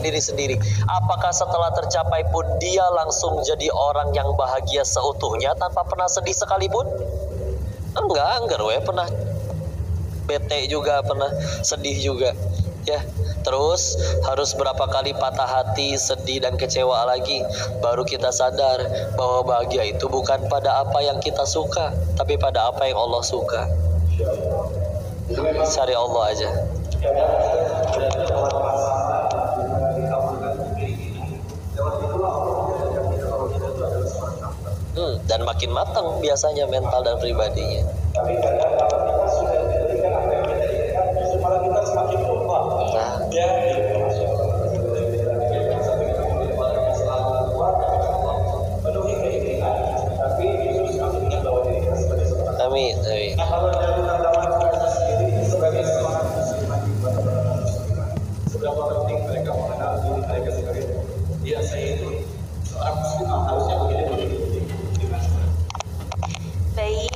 dengan diri sendiri. Apakah setelah tercapai pun dia langsung jadi orang yang bahagia seutuhnya tanpa pernah sedih sekalipun? Enggak pernah bete juga, pernah sedih juga. Ya, terus harus berapa kali patah hati, sedih dan kecewa lagi baru kita sadar bahwa bahagia itu bukan pada apa yang kita suka, tapi pada apa yang Allah suka. Cari Allah aja. Dan makin matang biasanya mental dan pribadinya. Tapi kadang-kadang kita sudah diberikan apa yang kita inginkan, justru malah kita semakin lupa. Ya, penuhi keinginan, tapi itu semakin ingat bahwa diri kita sebagai seorang. Amin. Nah, kalau dari pandangan kita sendiri sebagai seorang muslimah, seberapa penting mereka mengenal diri mereka sebagai dia saya itu seorang muslimah harusnya begini. Baik,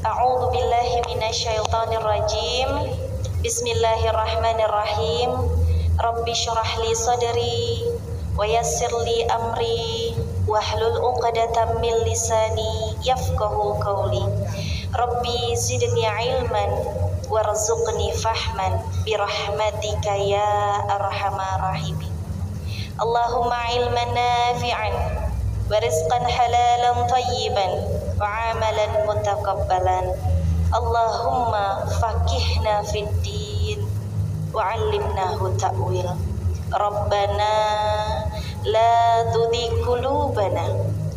a'udzu billahi minasyaitonir rajim. Bismillahirrahmanirrahim. Rabbi syrah li sadri wa yassir li amri wahlul 'uqdatam min lisani yafqahu qawli. Rabbi zidni ilman warzuqni fahman birahmatika ya arhamar rahimin. Allahumma ilman nafi'an wa rizqan halalan thayyiban wa amalan mutakabbalan. Allahumma faqihna fid din wa 'allimnahu ta'wil. Rabbana la tudzi qulubana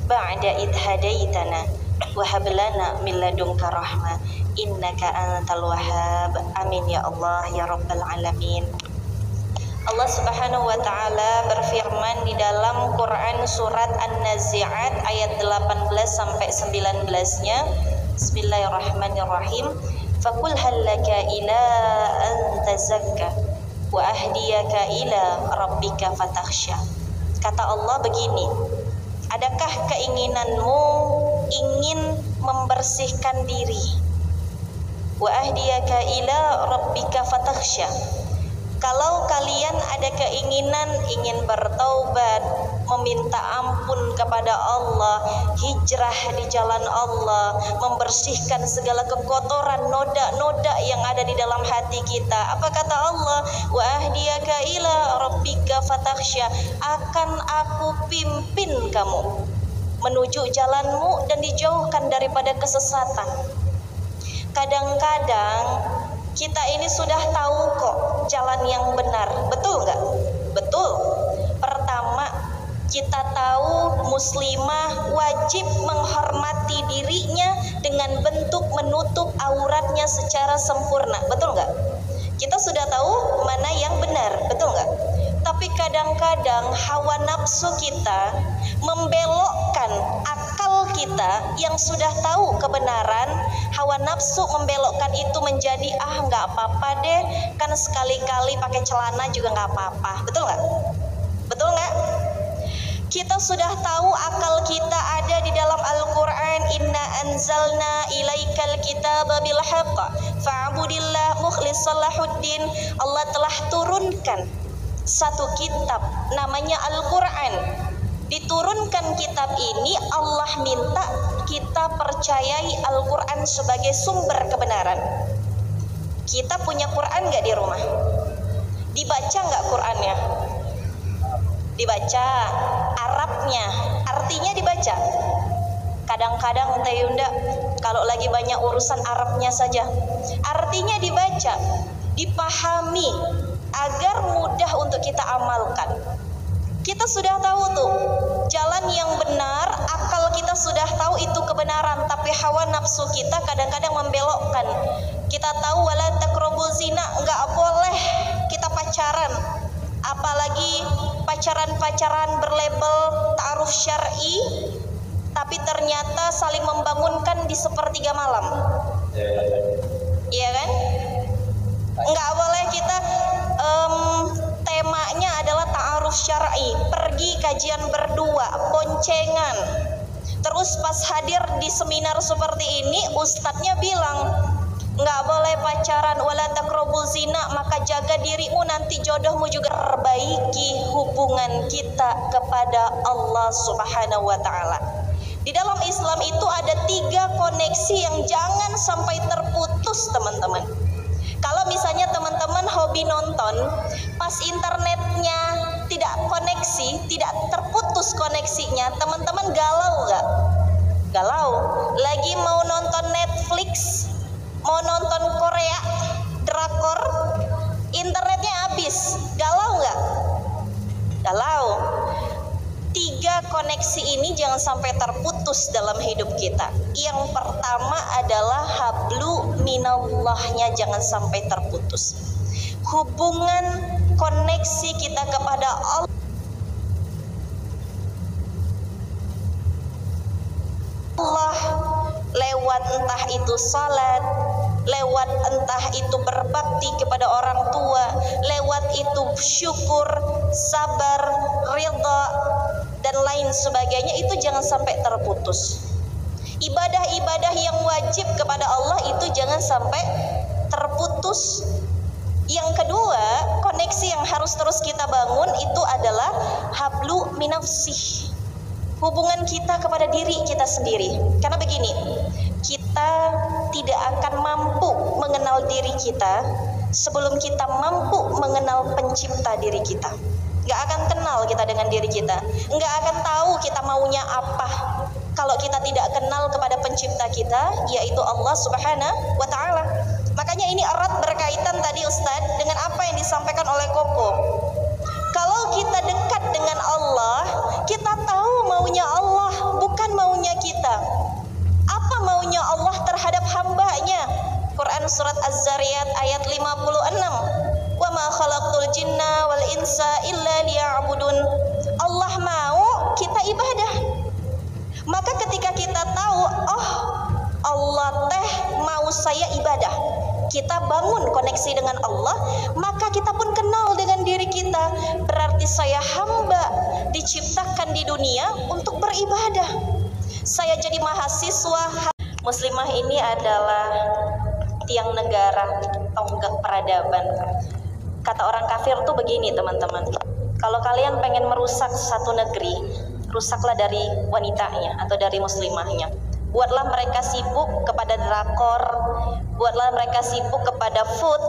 ba'da idh hadaitana wa hab lana min ladunka rahmah innaka antal wahhab. Amin ya Allah ya rabbal alamin. Allah Subhanahu wa taala berfirman di dalam Quran surat An-Nazi'at ayat 18 sampai 19-nya. Bismillahirrahmanirrahim. Faqul hallaka ila an tazakka wa ahdiyaka ila rabbika fatakhsha. Kata Allah begini, adakah keinginanmu ingin membersihkan diri? Wa ahdiyaka ila rabbika fatakhsha. Kalau kalian ada keinginan ingin bertaubat, meminta ampun kepada Allah, hijrah di jalan Allah, membersihkan segala kekotoran, noda-noda yang ada di dalam hati kita. Apa kata Allah? Wa ahdiyaka ila rabbika fatakhsha. Akan aku pimpin kamu menuju jalanmu dan dijauhkan daripada kesesatan. Kadang-kadang kita ini sudah tahu kok jalan yang benar, betul nggak? Betul. Pertama, kita tahu muslimah wajib menghormati dirinya dengan bentuk menutup auratnya secara sempurna, betul nggak? Kita sudah tahu mana yang benar, betul nggak? Tapi kadang-kadang hawa nafsu kita membelokkan akal kita yang sudah tahu kebenaran. Hawa nafsu membelokkan itu menjadi nggak apa-apa deh, kan sekali-kali pakai celana juga nggak apa-apa, betul nggak? Betul nggak? Kita sudah tahu akal kita ada di dalam Al-Quran. Inna anzalna ilaikal kitaba bil haqq fa'budillah mukhlishan lahuddin. Allah telah turunkan satu kitab namanya Al-Quran. Diturunkan kitab ini, Allah minta kita percayai Al-Quran sebagai sumber kebenaran. Kita punya Quran gak di rumah? Dibaca gak Qurannya? Dibaca. Arabnya, artinya dibaca. Kadang-kadang Teh Yunda kalau lagi banyak urusan Arabnya saja, artinya dibaca, dipahami agar mudah untuk kita amalkan. Kita sudah tahu tuh jalan yang benar, akal kita sudah tahu itu kebenaran, tapi hawa nafsu kita kadang-kadang membelokkan. Kita tahu wala taqrabuz zina, enggak boleh kita pacaran, apalagi pacaran-pacaran berlabel ta'aruf syar'i, tapi ternyata saling membangunkan di sepertiga malam. Iya kan? Enggak boleh kita temanya adalah ta'aruf syar'i, pergi kajian berdua, boncengan. Terus pas hadir di seminar seperti ini, ustadznya bilang, nggak boleh pacaran, wala taqrabuz zina, maka jaga dirimu, nanti jodohmu juga. Perbaiki hubungan kita kepada Allah Subhanahu wa taala. Di dalam Islam itu ada 3 koneksi yang jangan sampai terputus, teman-teman. Kalau misalnya teman-teman hobi nonton, pas internetnya tidak koneksi, tidak terputus koneksinya, teman-teman galau nggak? Galau. Lagi mau nonton Netflix, mau nonton Korea, drakor, internetnya habis, galau nggak? Galau. 3 koneksi ini jangan sampai terputus dalam hidup kita. Yang pertama adalah hablu minallahnya jangan sampai terputus. Hubungan koneksi kita kepada Allah lewat entah itu salat, lewat entah itu berbakti kepada orang tua, lewat itu syukur, sabar, ridha, dan lain sebagainya, itu jangan sampai terputus. Ibadah-ibadah yang wajib kepada Allah itu jangan sampai terputus. Yang kedua, koneksi yang harus terus kita bangun itu adalah hablu minafsih, hubungan kita kepada diri kita sendiri. Karena begini, kita tidak akan mampu mengenal diri kita sebelum kita mampu mengenal pencipta diri kita. Gak akan kenal kita dengan diri kita, gak akan tahu kita maunya apa kalau kita tidak kenal kepada pencipta kita, yaitu Allah Subhanahu wa ta'ala. Makanya ini erat berkaitan tadi Ustadz dengan apa yang disampaikan oleh Koko. Kalau kita dekat dengan Allah, kita tahu maunya Allah, bukan maunya kita. Apa maunya Allah terhadap hambanya? Quran surat Az-Zariyat ayat 56. Wa ma khalaqtul jinna wal insa illa liya'budun. Allah mau kita ibadah. Maka ketika kita tahu, oh Allah teh mau saya ibadah, kita bangun koneksi dengan Allah, maka kita pun kenal dengan diri kita. Berarti saya hamba diciptakan di dunia untuk beribadah. Saya jadi mahasiswa. Muslimah ini adalah tiang negara, tonggak peradaban. Kata orang kafir tuh begini, teman-teman. Kalau kalian pengen merusak satu negeri, rusaklah dari wanitanya atau dari muslimahnya. Buatlah mereka sibuk kepada drakor, buatlah mereka sibuk kepada food,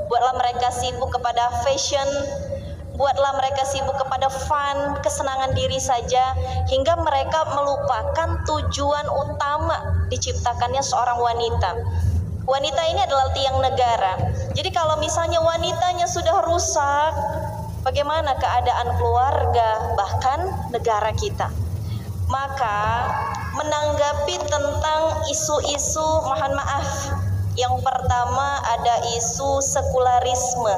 buatlah mereka sibuk kepada fashion, buatlah mereka sibuk kepada fun, kesenangan diri saja, hingga mereka melupakan tujuan utama diciptakannya seorang wanita. Wanita ini adalah tiang negara. Jadi kalau misalnya wanitanya sudah rusak, bagaimana keadaan keluarga, bahkan negara kita? Maka menanggapi tentang isu-isu, mohon maaf, yang pertama ada isu sekularisme,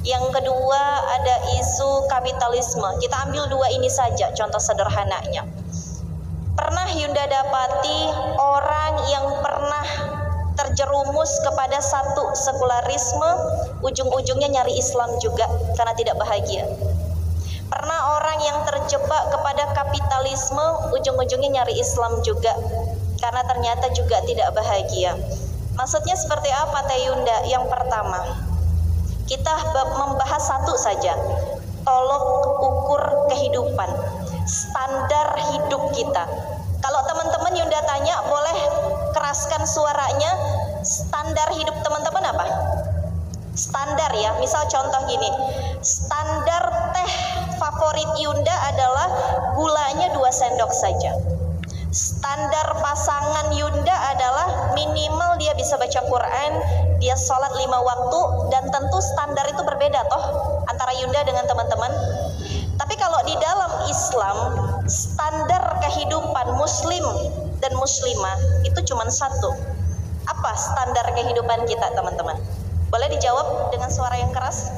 yang kedua ada isu kapitalisme. Kita ambil 2 ini saja contoh sederhananya. Pernah Yunda dapati orang yang pernah terjerumus kepada satu sekularisme, ujung-ujungnya nyari Islam juga karena tidak bahagia. Pernah orang yang terjebak kepada kapitalisme, ujung-ujungnya nyari Islam juga karena ternyata juga tidak bahagia. Maksudnya seperti apa Teh Yunda? Yang pertama, kita membahas satu saja, tolok ukur kehidupan, standar hidup kita. Kalau teman-teman Yunda tanya, boleh keraskan suaranya, standar hidup teman-teman apa? Standar ya, misal contoh gini, standar teh favorit Yunda adalah gulanya 2 sendok saja. Standar pasangan Yunda adalah minimal dia bisa baca Quran, dia sholat 5 waktu, dan tentu standar itu berbeda toh antara Yunda dengan teman-teman. Tapi kalau di dalam Islam, standar kehidupan muslim dan muslimah itu cuma satu. Apa standar kehidupan kita, teman-teman? Boleh dijawab dengan suara yang keras?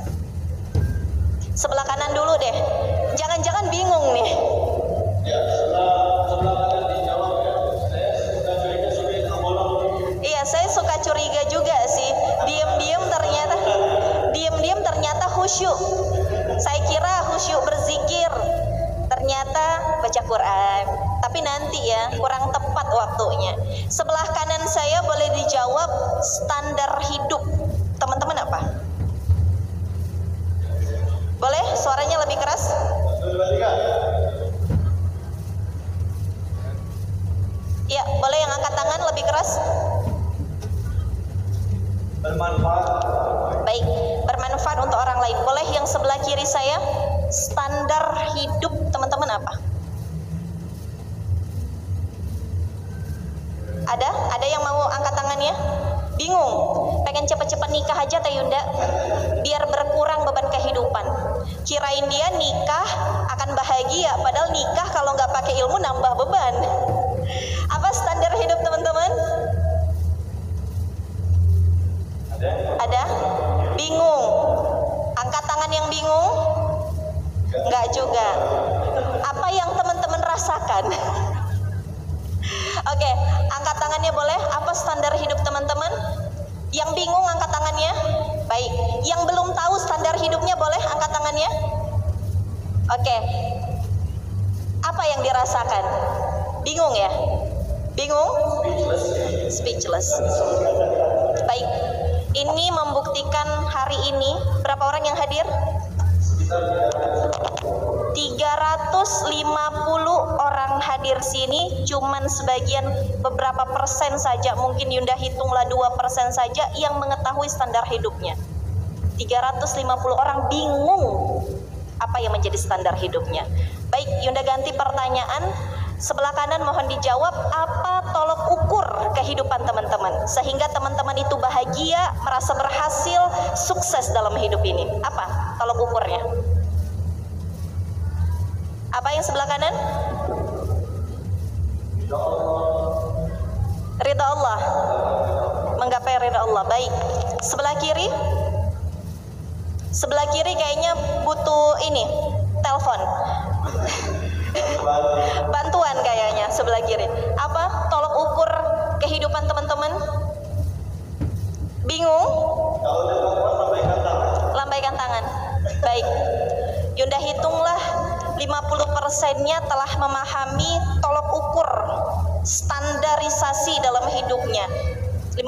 Sebelah kanan dulu deh. Jangan-jangan bingung nih. Ya, sebelah kanan dijawab ya. Saya suka curiga sih bolong. Iya, saya suka curiga juga sih. Diam-diam ternyata khusyuk. Saya kira khusyuk berzikir, ternyata baca Quran. Tapi nanti ya, kurang tepat waktunya. Sebelah kanan saya boleh dijawab standar hidup teman-teman apa? Boleh suaranya lebih keras? Ya, boleh yang angkat tangan lebih keras? Bermanfaat. Baik, bermanfaat untuk orang lain. Boleh yang sebelah kiri saya? Standar hidup teman-teman apa? Ada yang mau angkat tangannya? Bingung, pengen cepat-cepat nikah aja Teh Yunda, biar berkurang beban kehidupan. Kirain dia nikah akan bahagia, padahal nikah kalau nggak pakai ilmu nambah beban. Apa standar hidup teman-teman? Ada? Bingung? Angkat tangan yang bingung? Nggak juga. Apa yang teman-teman rasakan? Oke, angkat tangannya boleh. Apa standar hidup teman-teman? Yang bingung angkat tangannya. Baik, yang belum tahu standar hidupnya boleh angkat tangannya. Oke, apa yang dirasakan? Bingung ya? Bingung? Speechless. Baik, ini membuktikan hari ini berapa orang yang hadir? 350 orang hadir sini, cuman sebagian beberapa persen saja, mungkin Yunda hitunglah 2% saja yang mengetahui standar hidupnya. 350 orang bingung apa yang menjadi standar hidupnya. Baik, Yunda ganti pertanyaan. Sebelah kanan mohon dijawab, apa tolok ukur kehidupan teman-teman sehingga teman-teman itu bahagia, merasa berhasil, sukses dalam hidup ini? Apa tolok ukurnya? Apa yang sebelah kanan? Ridha Allah. Menggapai ridha Allah. Baik. Sebelah kiri? Sebelah kiri kayaknya butuh ini, telepon. Bantuan kayaknya sebelah kiri. Apa tolok ukur kehidupan teman-teman? Bingung? Lambaikan tangan. Baik. Yunda hitunglah 50%-nya telah memahami tolok ukur standarisasi dalam hidupnya. 50%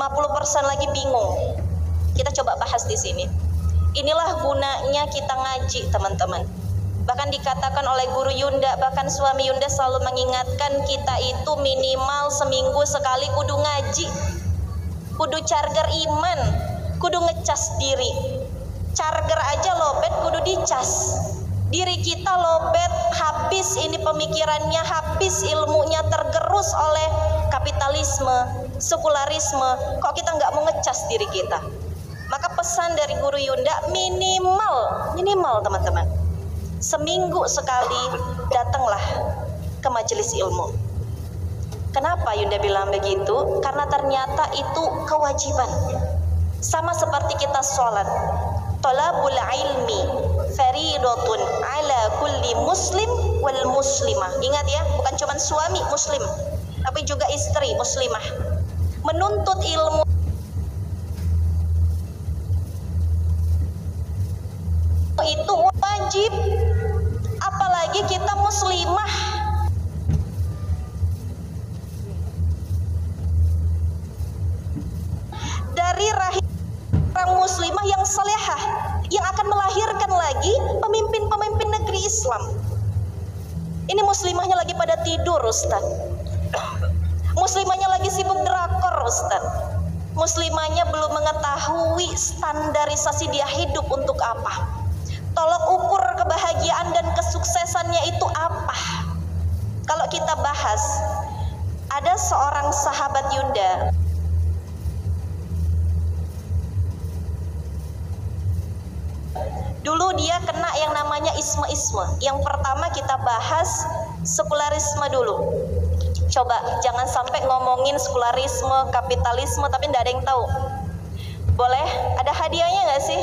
lagi bingung. Kita coba bahas di sini. Inilah gunanya kita ngaji, teman-teman. Bahkan dikatakan oleh guru Yunda, bahkan suami Yunda selalu mengingatkan kita itu minimal seminggu sekali kudu ngaji, kudu charger iman, kudu ngecas diri. Charger aja lobet kudu dicas. Diri kita lobet, habis ini pemikirannya, habis ilmunya, tergerus oleh kapitalisme, sekularisme. Kok kita nggak mau ngecas diri kita? Maka pesan dari guru Yunda, minimal teman-teman, seminggu sekali datanglah ke majelis ilmu. Kenapa Yunda bilang begitu? Karena ternyata itu kewajiban. Sama seperti kita sholat. Talabul ilmi faridatun ala kulli muslim wal muslimah. Ingat ya, bukan cuma suami muslim, tapi juga istri muslimah. Menuntut ilmu itu wajib, apalagi kita muslimah. Dari rahim orang muslimah yang salehah, yang akan melahirkan lagi pemimpin-pemimpin negeri Islam. Ini muslimahnya lagi pada tidur, Ustaz. Muslimahnya lagi sibuk drakor, Ustaz. Muslimahnya belum mengetahui standarisasi dia hidup untuk apa. Tolok ukur kebahagiaan dan kesuksesannya itu apa? Kalau kita bahas, ada seorang sahabat Yunda. Dulu dia kena yang namanya isme-isme. Yang pertama kita bahas sekularisme dulu. Coba jangan sampai ngomongin sekularisme, kapitalisme tapi tidak ada yang tahu. Boleh? Ada hadiahnya nggak sih?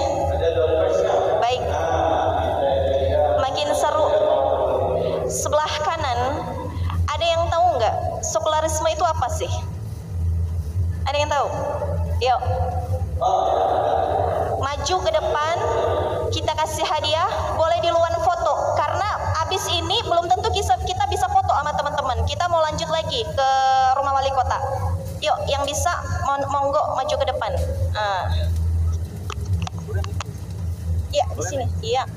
Baik. Makin seru. Sebelah kanan, ada yang tahu nggak sekularisme itu apa sih? Ada yang tahu? Yuk. Maju ke depan, kita kasih hadiah. Boleh di luar foto, karena abis ini belum tentu kita bisa foto sama teman-teman. Kita mau lanjut lagi ke rumah wali kota. Yuk, yang bisa monggo maju ke depan. Iya, di sini. Iya.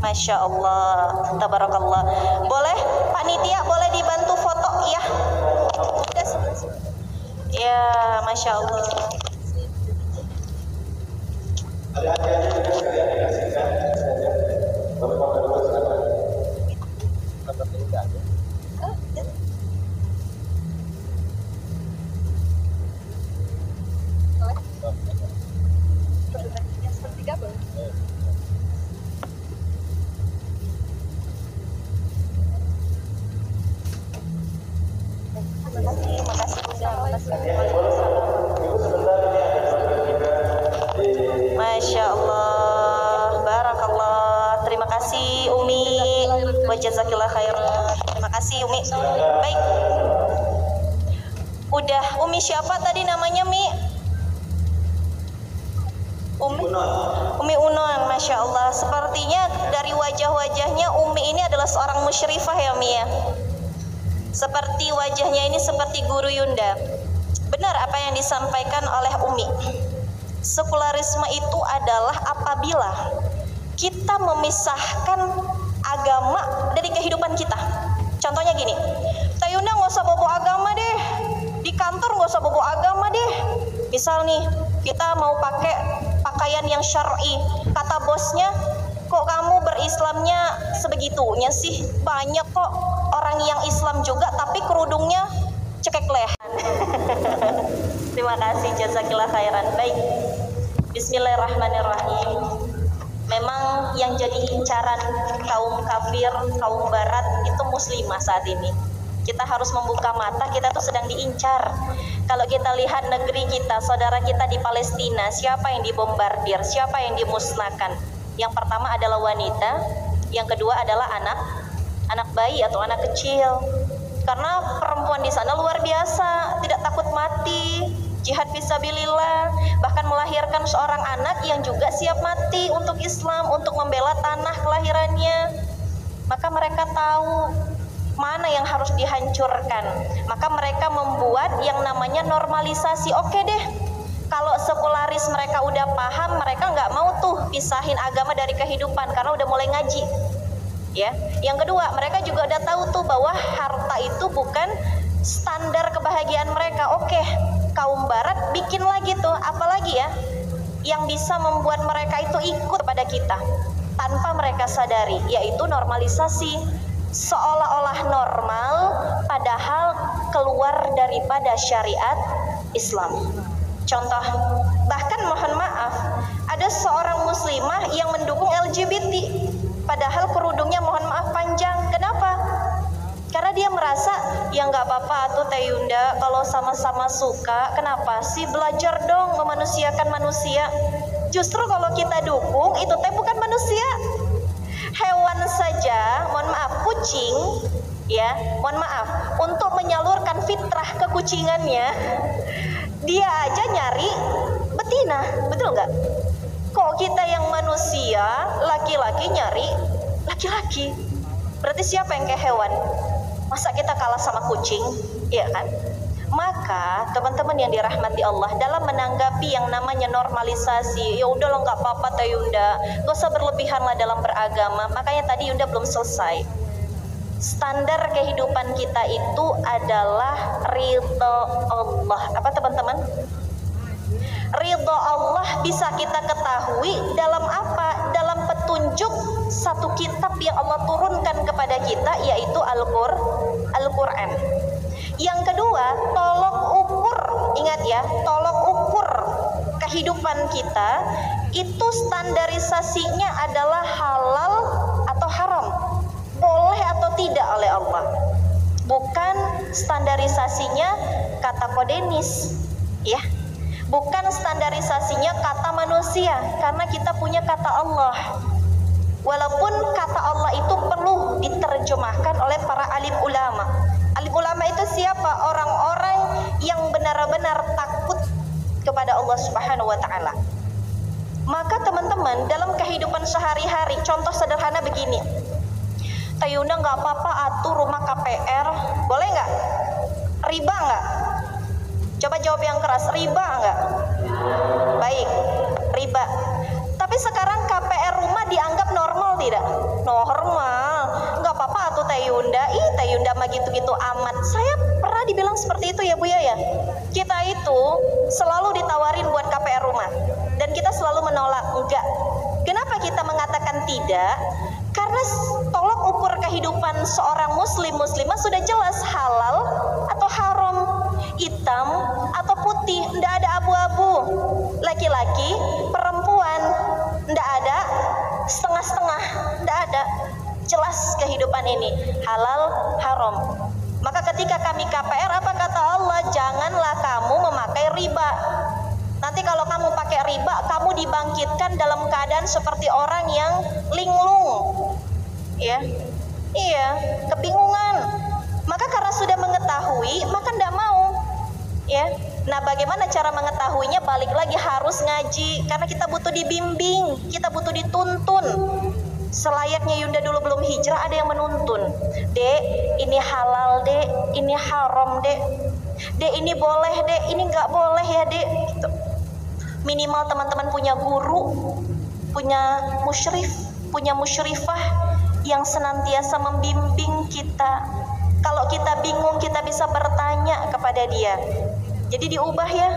Masya Allah, tabarakallah. Boleh, panitia boleh dibantu foto ya? Ya, Masya Allah. Makasih Bunda, Masya Allah, barakallah. Terima kasih Umi, wajazakillah khairan. Terima kasih Umi. Baik, udah. Umi siapa tadi namanya, Mi? Umi Unon, Masya Allah. Sepertinya dari wajah-wajahnya Umi ini adalah seorang musyrifah ya, Mi ya. Seperti wajahnya ini seperti Guru Yunda. Benar apa yang disampaikan oleh Umi. Sekularisme itu adalah apabila kita memisahkan agama dari kehidupan kita. Contohnya gini, Tayunda nggak usah bobo agama deh, di kantor nggak usah bobo agama deh. Misal nih, kita mau pakai pakaian yang syar'i, kata bosnya, kok kamu berislamnya sebegitunya sih? Banyak kok orang yang Islam juga tapi kerudungnya cekek lehan. Terima kasih, jazakillah khairan. Baik, bismillahirrahmanirrahim. Memang yang jadi incaran kaum kafir, kaum barat itu muslimah saat ini. Kita harus membuka mata, kita tuh sedang diincar. Kalau kita lihat negeri kita, saudara kita di Palestina, siapa yang dibombardir, siapa yang dimusnahkan? Yang pertama adalah wanita, yang kedua adalah anak bayi atau anak kecil. Karena perempuan di sana luar biasa, tidak takut mati, jihad fisabilillah, bahkan melahirkan seorang anak yang juga siap mati untuk Islam, untuk membela tanah kelahirannya. Maka mereka tahu mana yang harus dihancurkan. Maka mereka membuat yang namanya normalisasi. Oke deh, kalau sekularis mereka udah paham, mereka nggak mau tuh pisahin agama dari kehidupan karena udah mulai ngaji. Ya, yang kedua, mereka juga udah tahu tuh bahwa harta itu bukan standar kebahagiaan mereka. Oke, kaum barat bikin lagi tuh, apalagi ya yang bisa membuat mereka itu ikut pada kita tanpa mereka sadari, yaitu normalisasi. Seolah-olah normal padahal keluar daripada syariat Islam. Contoh, bahkan mohon maaf, ada seorang muslimah yang mendukung LGBT padahal kerudungnya mohon maaf panjang. Kenapa? Karena dia merasa ya nggak apa-apa tuh Teh Yunda, kalau sama-sama suka, kenapa sih? Belajar dong memanusiakan manusia. Justru kalau kita dukung itu teh bukan manusia, hewan saja. Mohon maaf, kucing ya, mohon maaf, untuk menyalurkan fitrah kekucingannya dia aja nyari betina, betul nggak? Kok kita yang manusia laki-laki nyari laki-laki? Berarti siapa yang kayak hewan? Masa kita kalah sama kucing? Iya kan? Maka teman-teman yang dirahmati Allah, dalam menanggapi yang namanya normalisasi, ya udah lo nggak apa-apa Teh Yunda, gak usah berlebihan lah dalam beragama. Makanya tadi Yunda belum selesai. Standar kehidupan kita itu adalah ridho Allah. Apa teman-teman? Ridho Allah bisa kita ketahui dalam apa? Dalam petunjuk satu kitab yang Allah turunkan kepada kita, yaitu Al-Quran. Yang kedua, tolok ukur. Ingat ya, tolok ukur kehidupan kita itu standarisasinya adalah halal atau haram, boleh atau tidak oleh Allah. Bukan standarisasinya kata kodenis, ya. Bukan standarisasinya kata manusia, karena kita punya kata Allah. Walaupun kata Allah itu perlu diterjemahkan oleh para alim ulama. Alim ulama itu siapa? Orang-orang yang benar-benar takut kepada Allah Subhanahu wa taala. Maka teman-teman, dalam kehidupan sehari-hari, contoh sederhana begini. Teh Yunda nggak apa-apa atur rumah KPR, boleh nggak? Riba nggak? Coba jawab yang keras, riba nggak? Baik, riba. Tapi sekarang KPR rumah dianggap normal tidak? Normal. Nggak apa-apa atuh Teh Yunda. Ih, Teh Yunda mah gitu-gitu amat. Saya pernah dibilang seperti itu ya Bu ya. Kita itu selalu ditawarin buat KPR rumah dan kita selalu menolak. Enggak. Kenapa kita mengatakan tidak? Karena tolok ukur kehidupan seorang muslimah sudah jelas, halal atau haram, hitam atau putih, tidak ada abu-abu, laki-laki, perempuan, tidak ada setengah-setengah, tidak ada, jelas kehidupan ini, halal, haram. Maka ketika kami KPR, apa kata Allah? Janganlah kamu memakai riba. Nanti kalau kamu pakai riba, kamu dibangkitkan dalam keadaan seperti orang yang linglung, ya, iya, kebingungan. Maka karena sudah mengetahui, maka tidak mau, ya. Nah, bagaimana cara mengetahuinya? Balik lagi harus ngaji, karena kita butuh dibimbing, kita butuh dituntun. Selayaknya Yunda dulu belum hijrah, ada yang menuntun. Dek, ini halal dek, ini haram dek. Dek, ini boleh dek, ini nggak boleh ya dek. Gitu. Minimal teman-teman punya guru, punya musyrif, punya musyrifah yang senantiasa membimbing kita. Kalau kita bingung, kita bisa bertanya kepada dia. Jadi diubah ya.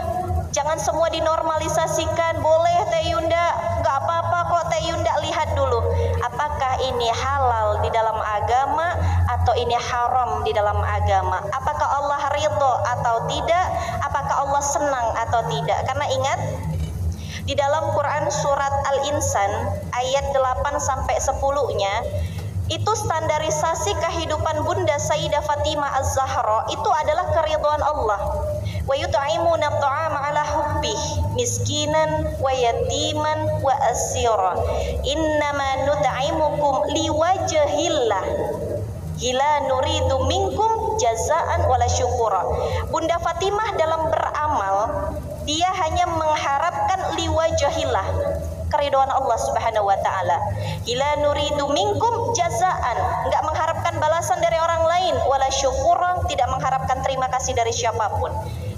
Jangan semua dinormalisasikan. Boleh Teh Yunda, nggak apa-apa kok Teh Yunda. Lihat dulu, apakah ini halal di dalam agama atau ini haram di dalam agama? Apakah Allah ridho atau tidak? Apakah Allah senang atau tidak? Karena ingat, di dalam Quran surat Al-Insan ayat 8 sampai 10-nya itu standarisasi kehidupan Bunda Sayyidah Fatimah Az-Zahra itu adalah keridhaan Allah. Wa yut'imuna at'ama 'ala hubbih miskinan wa yatiman wa asira. Innama nut'imukum liwajhillah. La nuridu minkum jazaan wala syukura. Bunda Fatimah dalam beramal, dia hanya mengharapkan liwajhillah, keridhaan Allah Subhanahu wa taala. La nuridu minkum jazaan, enggak mengharapkan balasan dari orang lain, wala syukura, tidak mengharapkan terima kasih dari siapapun.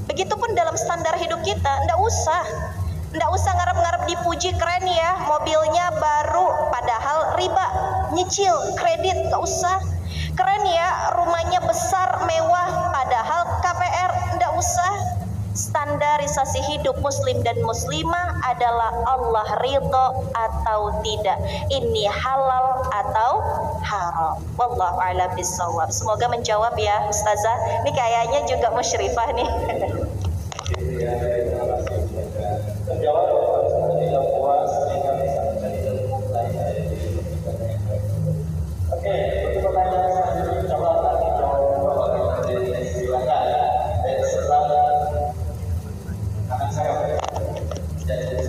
Begitupun dalam standar hidup kita, enggak usah ngarep-ngarep dipuji, keren ya, mobilnya baru, padahal riba, nyicil, kredit, enggak usah. Keren ya, rumahnya besar, mewah, padahal KPR, enggak usah. Standarisasi hidup muslim dan muslimah adalah Allah ridho atau tidak, ini halal atau haram. Wallahu a'lam bishawab. Semoga menjawab ya Ustazah. Ini kayaknya juga musyrifah nih. Terjawab tidak puas dengan oke, untuk pertanyaan selanjutnya coba tadi jawab dari silakan. Dan setelah akan saya jadi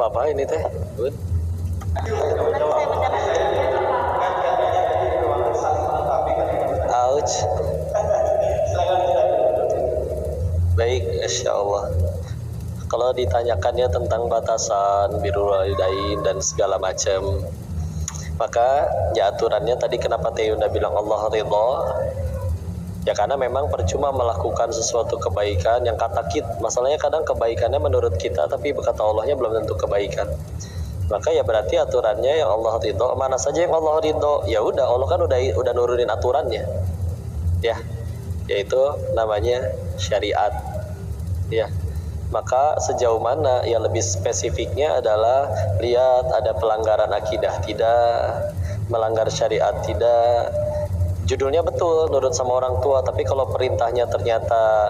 apa ini teh? Bun? Ouch. Baik, Masya Allah. Kalau ditanyakannya tentang batasan birrul walidain dan segala macam, maka ya aturannya tadi kenapa Teh Yunda bilang Allah ridho? Ya karena memang percuma melakukan sesuatu kebaikan yang kata kita, masalahnya kadang kebaikannya menurut kita tapi kata Allahnya belum tentu kebaikan. Maka ya berarti aturannya yang Allah ridho, mana saja yang Allah ridho, ya udah Allah kan udah nurunin aturannya. Ya, yaitu namanya syariat. Ya. Maka sejauh mana yang lebih spesifiknya adalah lihat ada pelanggaran akidah tidak, melanggar syariat tidak. Judulnya betul nurut sama orang tua, tapi kalau perintahnya ternyata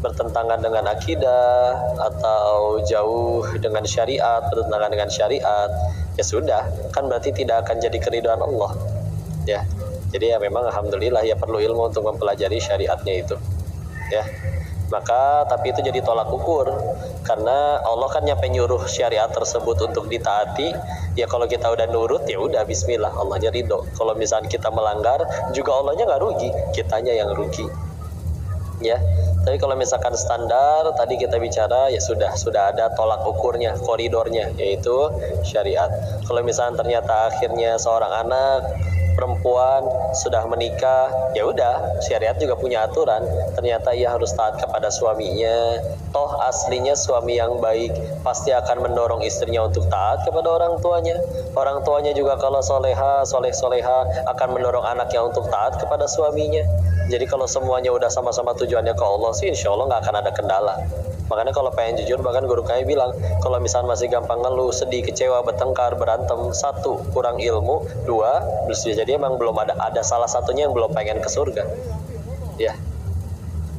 bertentangan dengan akidah atau jauh dengan syariat, bertentangan dengan syariat, ya sudah, kan berarti tidak akan jadi keridhaan Allah. Ya. Jadi ya memang alhamdulillah ya perlu ilmu untuk mempelajari syariatnya itu. Ya. Maka tapi itu jadi tolak ukur, karena Allah kan nyampe nyuruh syariat tersebut untuk ditaati. Ya kalau kita udah nurut ya udah bismillah, Allahnya ridho. Kalau misalnya kita melanggar juga Allahnya nggak rugi, kitanya yang rugi. Ya, tapi kalau misalkan standar tadi kita bicara ya sudah ada tolak ukurnya, koridornya, yaitu syariat. Kalau misalnya ternyata akhirnya seorang anak perempuan sudah menikah, ya udah syariat juga punya aturan. Ternyata ia harus taat kepada suaminya. Toh aslinya suami yang baik pasti akan mendorong istrinya untuk taat kepada orang tuanya. Orang tuanya juga kalau soleha akan mendorong anaknya untuk taat kepada suaminya. Jadi kalau semuanya udah sama-sama tujuannya ke Allah sih, insya Allah nggak akan ada kendala. Makanya kalau pengen jujur, bahkan guru kami bilang, kalau misalnya masih gampang ngeluh, sedih, kecewa, bertengkar, berantem, satu, kurang ilmu, dua, bisa jadi emang belum ada salah satunya yang belum pengen ke surga. Ya.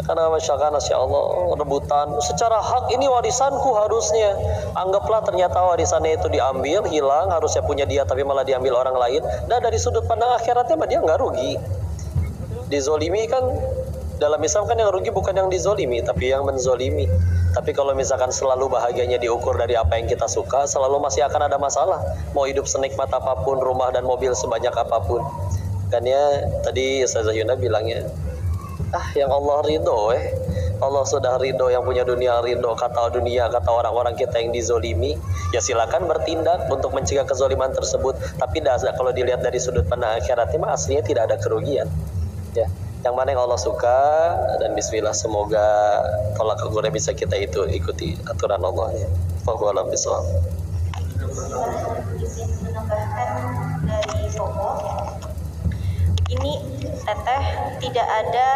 Karena Masya Allah, rebutan, secara hak ini warisanku harusnya. Anggaplah ternyata warisannya itu diambil, hilang, harusnya punya dia tapi malah diambil orang lain. Dan dari sudut pandang akhiratnya mah dia nggak rugi. Dizolimi kan, dalam Islam kan yang rugi bukan yang dizolimi, tapi yang menzolimi. Tapi kalau misalkan selalu bahagianya diukur dari apa yang kita suka, selalu masih akan ada masalah. Mau hidup senikmat apapun, rumah dan mobil sebanyak apapun. Kan ya, tadi Ustazah Yunda bilangnya, yang Allah ridho Allah sudah ridho, yang punya dunia ridho, kata dunia, kata orang-orang kita yang dizolimi, ya silakan bertindak untuk mencegah kezoliman tersebut. Tapi kalau dilihat dari sudut pandang akhiratnya mah aslinya tidak ada kerugian. Ya, yang mana yang Allah suka, dan bismillah semoga tolak ukurnya bisa kita ikuti aturan Allah ya. Wallahu a'lam bishawab. Izin menambahkan dari Bobo, ini teteh tidak ada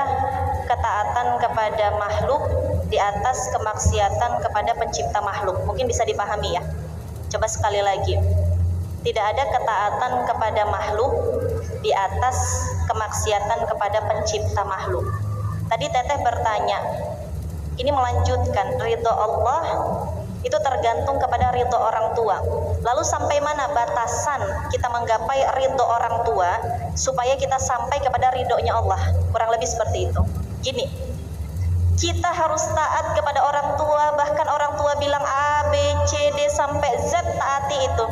ketaatan kepada makhluk di atas kemaksiatan kepada pencipta makhluk. Mungkin bisa dipahami ya. Coba sekali lagi. Tidak ada ketaatan kepada makhluk di atas kemaksiatan kepada pencipta makhluk. Tadi teteh bertanya, ini melanjutkan ridho Allah itu tergantung kepada ridho orang tua. Lalu sampai mana batasan kita menggapai ridho orang tua supaya kita sampai kepada ridhonya Allah? Kurang lebih seperti itu. Gini, kita harus taat kepada orang tua, bahkan orang tua bilang A, B, C, D sampai Z, taati itu.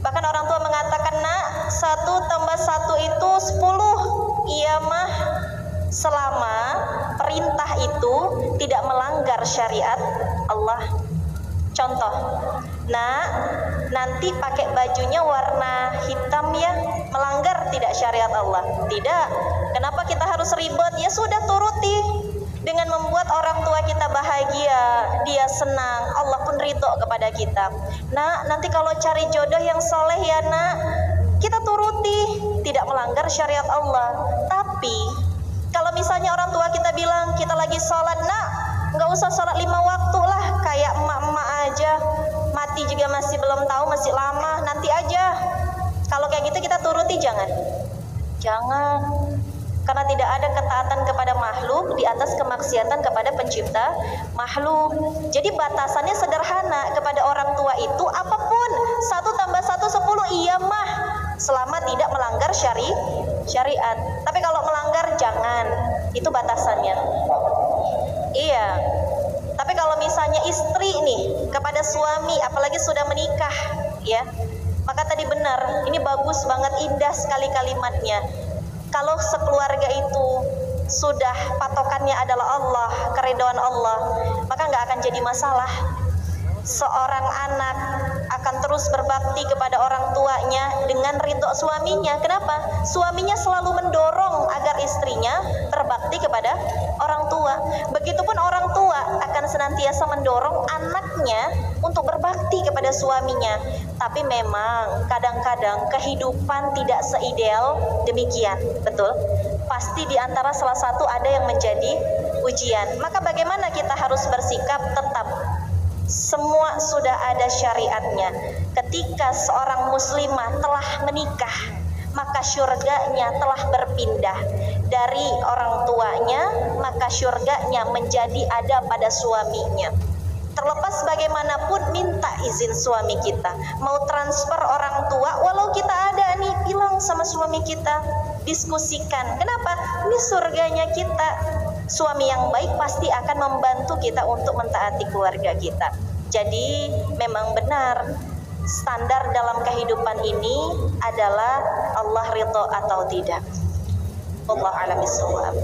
Bahkan orang tua mengatakan, nak, 1 tambah 1 itu 10. Iya mah, selama perintah itu tidak melanggar syariat Allah. Contoh, nak, nanti pakai bajunya warna hitam ya, melanggar tidak syariat Allah? Tidak. Kenapa kita harus ribet? Ya sudah, turuti. Dengan membuat orang tua kita bahagia, dia senang, Allah pun ridho kepada kita. Nah, nanti kalau cari jodoh yang soleh ya nak, kita turuti, tidak melanggar syariat Allah. Tapi kalau misalnya orang tua kita bilang kita lagi sholat, nak, nggak usah sholat 5 waktu lah, kayak emak-emak aja, mati juga masih belum tahu, masih lama, nanti aja. Kalau kayak gitu kita turuti, jangan. Karena tidak ada ketaatan kepada makhluk di atas kemaksiatan kepada pencipta makhluk. Jadi batasannya sederhana, kepada orang tua itu apapun, 1 tambah 1 10, iya mah, selama tidak melanggar syariat. Tapi kalau melanggar jangan, itu batasannya. Iya. Tapi kalau misalnya istri nih kepada suami, apalagi sudah menikah ya, maka tadi benar, ini bagus banget, indah sekali kalimatnya. Kalau sekeluarga itu sudah patokannya adalah Allah, keridhaan Allah, maka nggak akan jadi masalah. Seorang anak akan terus berbakti kepada orang tuanya dengan ridho suaminya. Kenapa? Suaminya selalu mendorong agar istrinya berbakti kepada orang tua. Begitupun orang tua akan senantiasa mendorong anaknya untuk berbakti kepada suaminya. Tapi memang kadang-kadang kehidupan tidak seideal demikian, betul? Pasti di antara salah satu ada yang menjadi ujian. Maka bagaimana kita harus bersikap? Tetap semua sudah ada syariatnya. Ketika seorang muslimah telah menikah, maka syurganya telah berpindah dari orang tuanya, maka syurganya menjadi ada pada suaminya. Terlepas bagaimanapun, minta izin suami kita. Mau transfer orang tua, walau kita ada nih, bilang sama suami kita, diskusikan. Kenapa? Ini surganya kita. Suami yang baik pasti akan membantu kita untuk mentaati keluarga kita. Jadi memang benar, standar dalam kehidupan ini adalah Allah ridho atau tidak. Wallahu a'lam bishawab.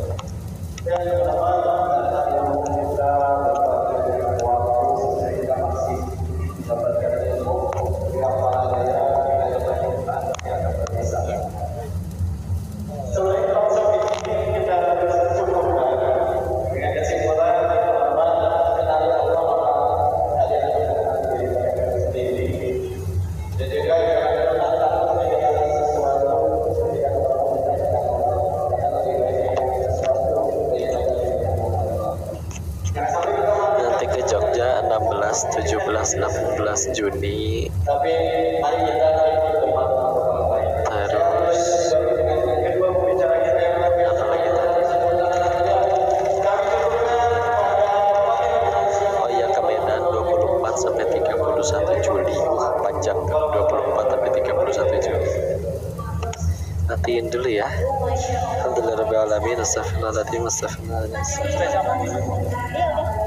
Nanti ke Jogja 16, 17, 18 Juni. Tapi mari kita Terus kedua pembicara kita yang luar biasa. apa lagi tadi? Oh iya, ke Medan 24 sampai 31 Juli. Panjang kan, 24 sampai 31 Juli. Nantiin dulu ya. Alhamdulillah rabbil alamin. Astagfirullahaladzim. Astagfirullahaladzim. Iya udah.